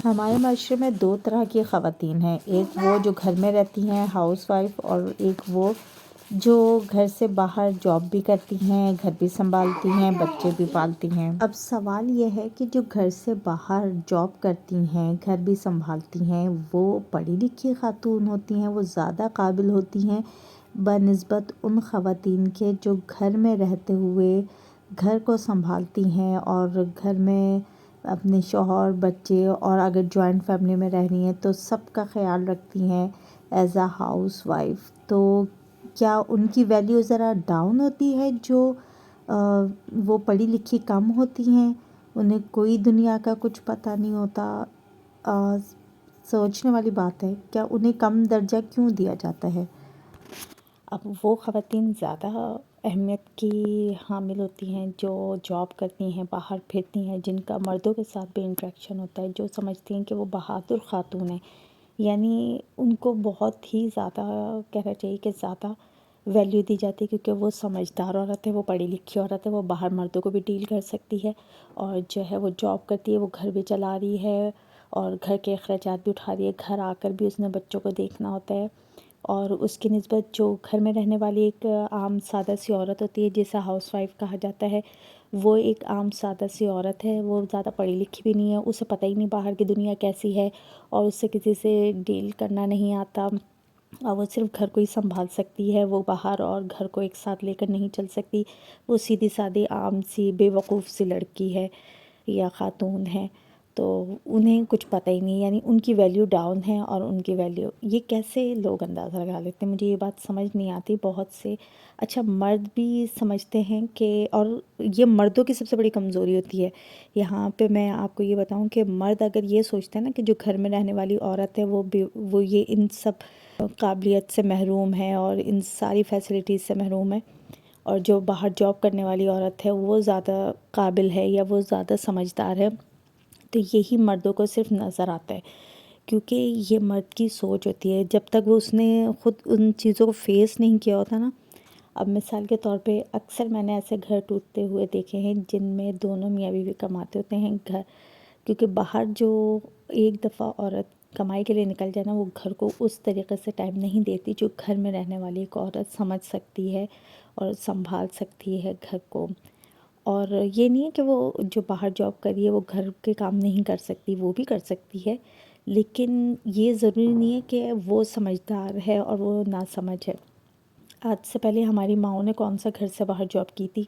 ہمارے معاشرے میں دو طرح کی خواتین ہیں، ایک وہ جو گھر میں رہتی ہیں ہاؤس وائف، اور ایک وہ جو گھر سے باہر جاب بھی کرتی ہیں، گھر بھی سنبھالتی ہیں، بچے بھی پالتی ہیں۔ اب سوال یہ ہے کہ جو گھر سے باہر جاب کرتی ہیں، گھر بھی سنبھالتی ہیں، وہ پڑھی لکھی خاتون ہوتی ہیں، وہ زیادہ قابل ہوتی ہیں بنسبت ان خواتین کے جو گھر میں رہتے ہوئے گھر کو سنبھالتی ہیں اور گھر میں اپنے شوہر، بچے، اور اگر جوائنٹ فیملی میں رہ رہی ہیں تو سب کا خیال رکھتی ہیں ایز اے ہاؤس وائف۔ تو کیا ان کی ویلیو ذرا ڈاؤن ہوتی ہے جو وہ پڑھی لکھی کم ہوتی ہیں، انہیں کوئی دنیا کا کچھ پتہ نہیں ہوتا؟ سوچنے والی بات ہے، کیا انہیں کم درجہ کیوں دیا جاتا ہے؟ اب وہ خواتین زیادہ اہمیت کی حامل ہوتی ہیں جو جاب کرتی ہیں، باہر پھرتی ہیں، جن کا مردوں کے ساتھ بھی انٹریکشن ہوتا ہے، جو سمجھتی ہیں کہ وہ بہادر خاتون ہیں، یعنی ان کو بہت ہی زیادہ کہنا چاہیے کہ زیادہ ویلیو دی جاتی ہے، کیونکہ وہ سمجھدار عورت ہے، وہ پڑھی لکھی عورت ہے، وہ باہر مردوں کو بھی ڈیل کر سکتی ہے، اور جو ہے وہ جاب کرتی ہے، وہ گھر بھی چلا رہی ہے اور گھر کے اخراجات بھی اٹھا رہی ہے، گھر آ کر بھی اس نے بچوں کو دیکھنا ہوتا ہے۔ اور اس کی نسبت جو گھر میں رہنے والی ایک عام سادہ سی عورت ہوتی ہے جسے ہاؤس وائف کہا جاتا ہے، وہ ایک عام سادہ سی عورت ہے، وہ زیادہ پڑھی لکھی بھی نہیں ہے، اسے پتہ ہی نہیں باہر کی دنیا کیسی ہے، اور اس سے کسی سے ڈیل کرنا نہیں آتا، اور وہ صرف گھر کو ہی سنبھال سکتی ہے، وہ باہر اور گھر کو ایک ساتھ لے کر نہیں چل سکتی، وہ سیدھی سادی عام سی بے وقوف سی لڑکی ہے یا خاتون ہے، تو انہیں کچھ پتہ ہی نہیں، یعنی ان کی ویلیو ڈاؤن ہے، اور ان کی ویلیو یہ کیسے لوگ اندازہ لگا لیتے ہیں، مجھے یہ بات سمجھ نہیں آتی بہت سے۔ اچھا، مرد بھی سمجھتے ہیں کہ، اور یہ مردوں کی سب سے بڑی کمزوری ہوتی ہے، یہاں پہ میں آپ کو یہ بتاؤں کہ مرد اگر یہ سوچتے ہیں نا کہ جو گھر میں رہنے والی عورت ہے وہ یہ ان سب قابلیت سے محروم ہے اور ان ساری فیسلٹیز سے محروم ہے، اور جو باہر جاب کرنے والی عورت ہے وہ زیادہ قابل ہے یا وہ زیادہ سمجھدار ہے، تو یہی مردوں کو صرف نظر آتا ہے، کیونکہ یہ مرد کی سوچ ہوتی ہے، جب تک وہ اس نے خود ان چیزوں کو فیس نہیں کیا ہوتا نا۔ اب مثال کے طور پہ اکثر میں نے ایسے گھر ٹوٹتے ہوئے دیکھے ہیں جن میں دونوں میاں بیوی کماتے ہوتے ہیں، گھر کیونکہ باہر جو ایک دفعہ عورت کمائی کے لیے نکل جائے نا، وہ گھر کو اس طریقے سے ٹائم نہیں دیتی جو گھر میں رہنے والی ایک عورت سمجھ سکتی ہے اور سنبھال سکتی ہے گھر کو۔ اور یہ نہیں ہے کہ وہ جو باہر جاب کر رہی ہے وہ گھر کے کام نہیں کر سکتی، وہ بھی کر سکتی ہے، لیکن یہ ضروری نہیں ہے کہ وہ سمجھدار ہے اور وہ ناسمجھ ہے۔ آج سے پہلے ہماری ماؤں نے کون سا گھر سے باہر جاب کی تھی؟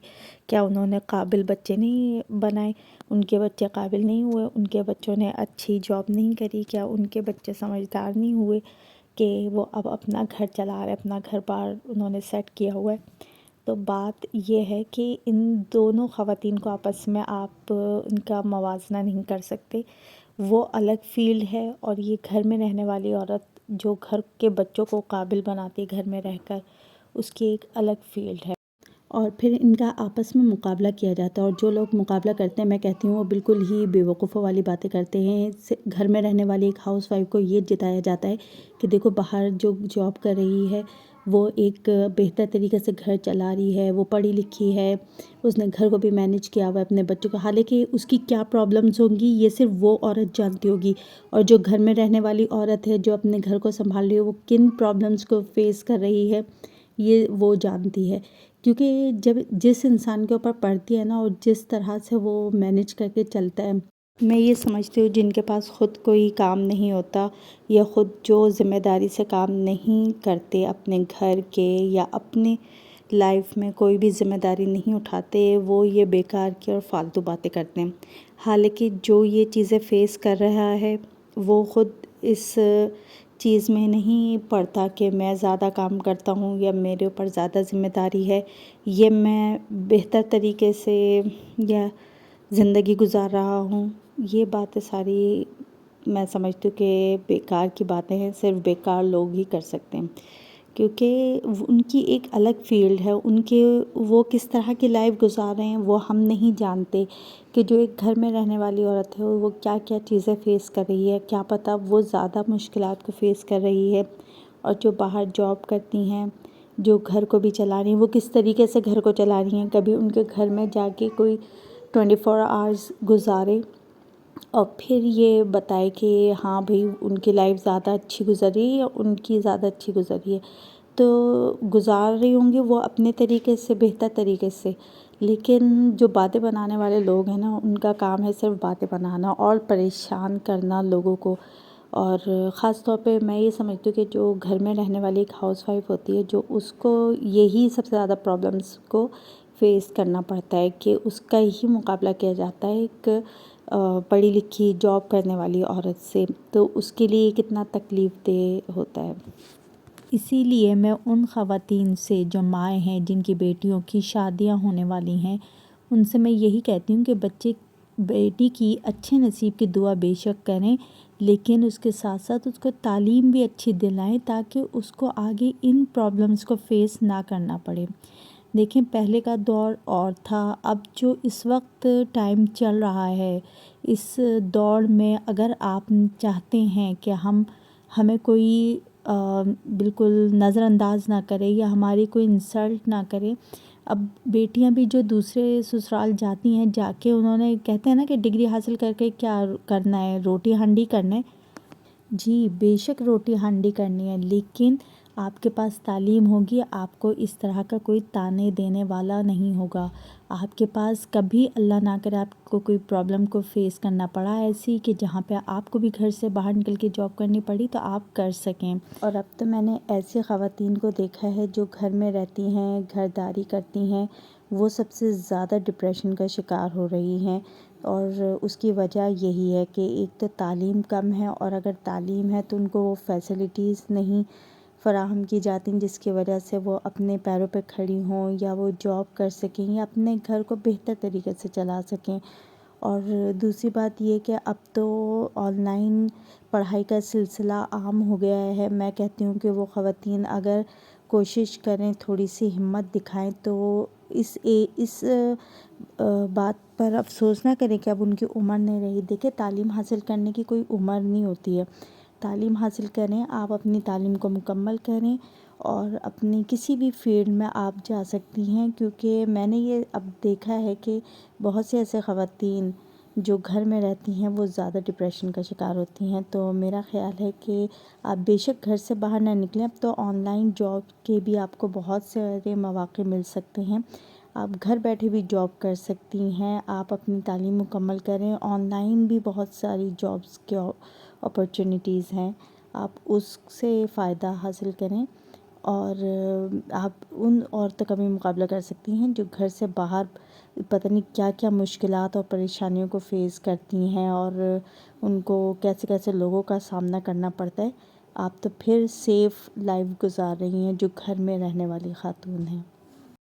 کیا انہوں نے قابل بچے نہیں بنائے؟ ان کے بچے قابل نہیں ہوئے؟ ان کے بچوں نے اچھی جاب نہیں کری؟ کیا ان کے بچے سمجھدار نہیں ہوئے کہ وہ اب اپنا گھر چلا رہے، اپنا گھر بار انہوں نے سیٹ کیا ہوا ہے؟ تو بات یہ ہے کہ ان دونوں خواتین کو آپس میں آپ ان کا موازنہ نہیں کر سکتے، وہ الگ فیلڈ ہے، اور یہ گھر میں رہنے والی عورت جو گھر کے بچوں کو قابل بناتی ہے گھر میں رہ کر، اس کی ایک الگ فیلڈ ہے، اور پھر ان کا آپس میں مقابلہ کیا جاتا ہے، اور جو لوگ مقابلہ کرتے ہیں میں کہتی ہوں وہ بالکل ہی بے وقوفوں والی باتیں کرتے ہیں۔ گھر میں رہنے والی ایک ہاؤس وائف کو یہ جتایا جاتا ہے کہ دیکھو باہر جو جاب کر رہی ہے وہ ایک بہتر طریقے سے گھر چلا رہی ہے، وہ پڑھی لکھی ہے، اس نے گھر کو بھی مینیج کیا ہوا ہے اپنے بچوں کو، حالانکہ اس کی کیا پرابلمز ہوں گی یہ صرف وہ عورت جانتی ہوگی، اور جو گھر میں رہنے والی عورت ہے جو اپنے گھر کو سنبھال رہی ہے وہ کن پرابلمز کو فیس کر رہی ہے یہ وہ جانتی ہے، کیونکہ جب جس انسان کے اوپر پڑتی ہے نا اور جس طرح سے وہ مینیج کر کے چلتا ہے، میں یہ سمجھتی ہوں جن کے پاس خود کوئی کام نہیں ہوتا یا خود جو ذمہ داری سے کام نہیں کرتے اپنے گھر کے یا اپنے لائف میں کوئی بھی ذمہ داری نہیں اٹھاتے، وہ یہ بیکار کی اور فالتو باتیں کرتے ہیں، حالانکہ جو یہ چیزیں فیس کر رہا ہے وہ خود اس چیز میں نہیں پڑتا کہ میں زیادہ کام کرتا ہوں یا میرے اوپر زیادہ ذمہ داری ہے، یہ میں بہتر طریقے سے یا زندگی گزار رہا ہوں، یہ باتیں ساری میں سمجھتی ہوں کہ بیکار کی باتیں ہیں، صرف بیکار لوگ ہی کر سکتے ہیں، کیونکہ ان کی ایک الگ فیلڈ ہے، ان کے وہ کس طرح کی لائف گزار رہے ہیں وہ ہم نہیں جانتے، کہ جو ایک گھر میں رہنے والی عورت ہے وہ کیا کیا چیزیں فیس کر رہی ہے، کیا پتہ وہ زیادہ مشکلات کو فیس کر رہی ہے، اور جو باہر جاب کرتی ہیں، جو گھر کو بھی چلا رہی ہیں، وہ کس طریقے سے گھر کو چلا رہی ہیں، کبھی ان کے گھر میں جا کے کوئی 24 آورز گزارے اور پھر یہ بتائے کہ ہاں بھئی ان کی لائف زیادہ اچھی گزری ہے یا ان کی زیادہ اچھی گزری ہے، تو گزار رہی ہوں گی وہ اپنے طریقے سے، بہتر طریقے سے، لیکن جو باتیں بنانے والے لوگ ہیں نا، ان کا کام ہے صرف باتیں بنانا اور پریشان کرنا لوگوں کو۔ اور خاص طور پہ میں یہ سمجھتی ہوں کہ جو گھر میں رہنے والی ایک ہاؤس وائف ہوتی ہے، جو اس کو یہی سب سے زیادہ پرابلمس کو فیس کرنا پڑتا ہے، کہ اس کا ہی مقابلہ کیا جاتا ہے ایک پڑھی لکھی جاب کرنے والی عورت سے، تو اس کے لیے کتنا تکلیف دہ ہوتا ہے۔ اسی لیے میں ان خواتین سے جو مائیں ہیں، جن کی بیٹیوں کی شادیاں ہونے والی ہیں، ان سے میں یہی کہتی ہوں کہ بیٹی کی اچھے نصیب کی دعا بے شک کریں، لیکن اس کے ساتھ ساتھ اس کو تعلیم بھی اچھی دلائیں تاکہ اس کو آگے ان پرابلمس کو فیس نہ کرنا پڑے۔ دیکھیں پہلے کا دور اور تھا، اب جو اس وقت ٹائم چل رہا ہے، اس دور میں اگر آپ چاہتے ہیں کہ ہمیں کوئی بالکل نظر انداز نہ کرے یا ہماری کوئی انسلٹ نہ کرے، اب بیٹیاں بھی جو دوسرے سسرال جاتی ہیں، جا کے انہوں نے کہتے ہیں نا کہ ڈگری حاصل کر کے کیا کرنا ہے، روٹی ہانڈی کرنا ہے۔ جی بے شک روٹی ہانڈی کرنی ہے، لیکن آپ کے پاس تعلیم ہوگی، آپ کو اس طرح کا کوئی تانے دینے والا نہیں ہوگا، آپ کے پاس کبھی اللہ نہ کرے آپ کو کوئی پرابلم کو فیس کرنا پڑا ایسی کہ جہاں پہ آپ کو بھی گھر سے باہر نکل کے جاب کرنی پڑی تو آپ کر سکیں۔ اور اب تو میں نے ایسی خواتین کو دیکھا ہے جو گھر میں رہتی ہیں، گھرداری کرتی ہیں، وہ سب سے زیادہ ڈپریشن کا شکار ہو رہی ہیں، اور اس کی وجہ یہی ہے کہ ایک تو تعلیم کم ہے، اور اگر تعلیم ہے تو ان کو وہ فیسلٹیز نہیں فراہم کی جاتی جس کی وجہ سے وہ اپنے پیروں پہ کھڑی ہوں، یا وہ جاب کر سکیں یا اپنے گھر کو بہتر طریقے سے چلا سکیں۔ اور دوسری بات یہ کہ اب تو آن لائن پڑھائی کا سلسلہ عام ہو گیا ہے، میں کہتی ہوں کہ وہ خواتین اگر کوشش کریں، تھوڑی سی ہمت دکھائیں تو اس بات پر افسوس نہ کریں کہ اب ان کی عمر نہیں رہی۔ دیکھیں تعلیم حاصل کرنے کی کوئی عمر نہیں ہوتی ہے، تعلیم حاصل کریں، آپ اپنی تعلیم کو مکمل کریں اور اپنی کسی بھی فیلڈ میں آپ جا سکتی ہیں، کیونکہ میں نے یہ اب دیکھا ہے کہ بہت سے ایسے خواتین جو گھر میں رہتی ہیں وہ زیادہ ڈپریشن کا شکار ہوتی ہیں۔ تو میرا خیال ہے کہ آپ بے شک گھر سے باہر نہ نکلیں، اب تو آن لائن جاب کے بھی آپ کو بہت سارے مواقع مل سکتے ہیں، آپ گھر بیٹھے بھی جاب کر سکتی ہیں، آپ اپنی تعلیم مکمل کریں، آن لائن بھی بہت ساری جابس کے اپرچونیٹیز ہیں، آپ اس سے فائدہ حاصل کریں، اور آپ ان عورتوں کا بھی مقابلہ کر سکتی ہیں جو گھر سے باہر پتہ نہیں کیا کیا مشکلات اور پریشانیوں کو فیس کرتی ہیں، اور ان کو کیسے کیسے لوگوں کا سامنا کرنا پڑتا ہے۔ آپ تو پھر سیف لائف گزار رہی ہیں جو گھر میں رہنے والی خاتون ہیں۔